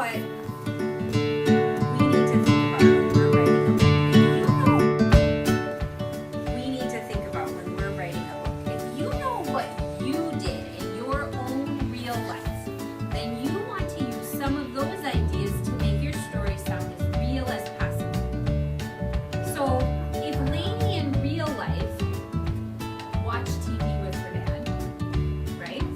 what? We need to think about when we're writing a book. We need to think about when we're writing a book. If you know what you did in your own real life, then you want to use some of those ideas to make your story sound as real as possible. So if Lainey in real life watched TV with her dad, right?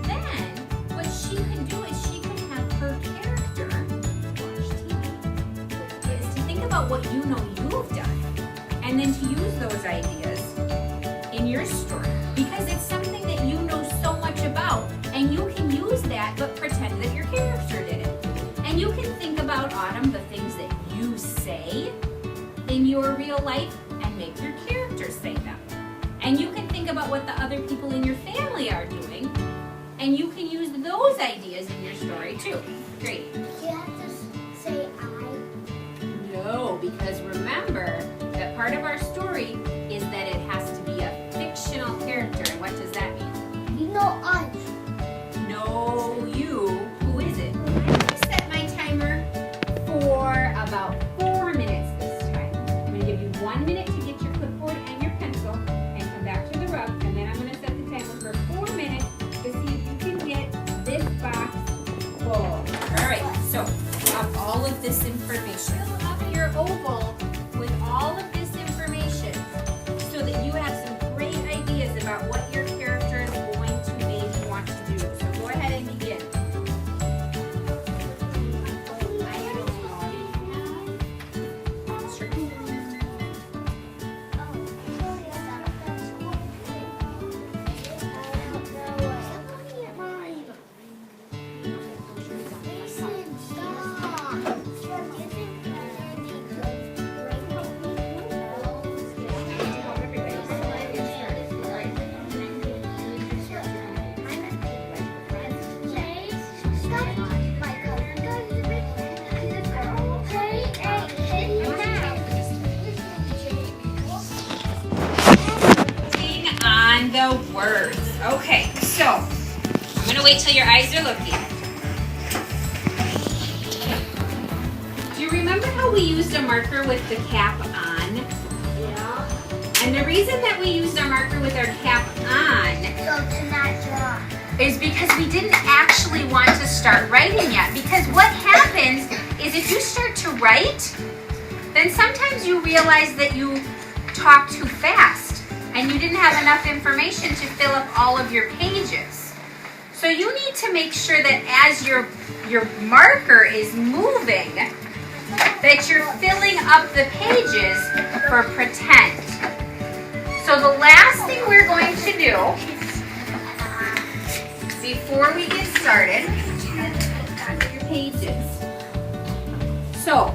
Then what she can do is she can have her character watch TV. Is to think about what you know you've done and then to use those ideas in your story because it's something that you know so much about and you can use that but pretend that your character did it. And you can think about, Autumn, the things that you say in your real life and make your character say them. And you can think about what the other people in your family are doing and you can use those ideas in your story too. Great. Do you have to say I? No, because remember that part of our story is that it has to be a fictional character. And what does that mean? You know us. No, you. Who is it? I set my timer for about 4 minutes this time. I'm going to give you 1 minute to get your clipboard and your pencil and come back to the rug. And then I'm going to set the timer for 4 minutes to see if you can get this box full. All right, so of all of this information, fill up your oval with all of this information so that you have some great ideas about what your character is going to maybe want to do. So go ahead and begin. Sure. On the words. Okay, so I'm going to wait till your eyes are looking. Do you remember how we used a marker with the cap on? Yeah. And the reason that we used our marker with our cap on So to not draw. is because we didn't actually want to start writing yet. Because what happens is if you start to write, then sometimes you realize that you talk too fast and you didn't have enough information to fill up all of your pages. So you need to make sure that as your marker is moving, that you're filling up the pages for pretend. So the last thing we're going to do before we get started, your pages. So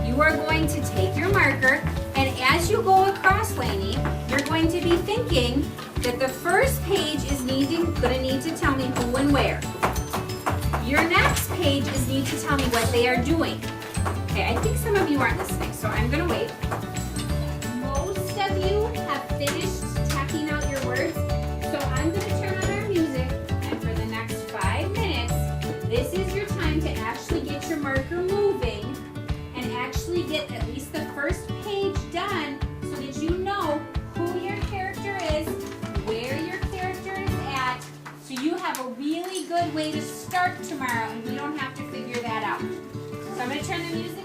you are going to take your marker, and as you go across, Lainey, you're going to be thinking that the first page is going to need to tell me who and where. Your next page is need to tell me what they are doing. Okay, I think some of you aren't listening, so I'm going to wait. Most of you have finished tacking out your words, so I'm going to turn on our music, and for the next 5 minutes, this is your time to actually get your marker moving and actually get at least the first page done so that you know who your character is, where your character is at, so you have a really good way to start tomorrow and we don't have to figure that out. So I'm going to turn the music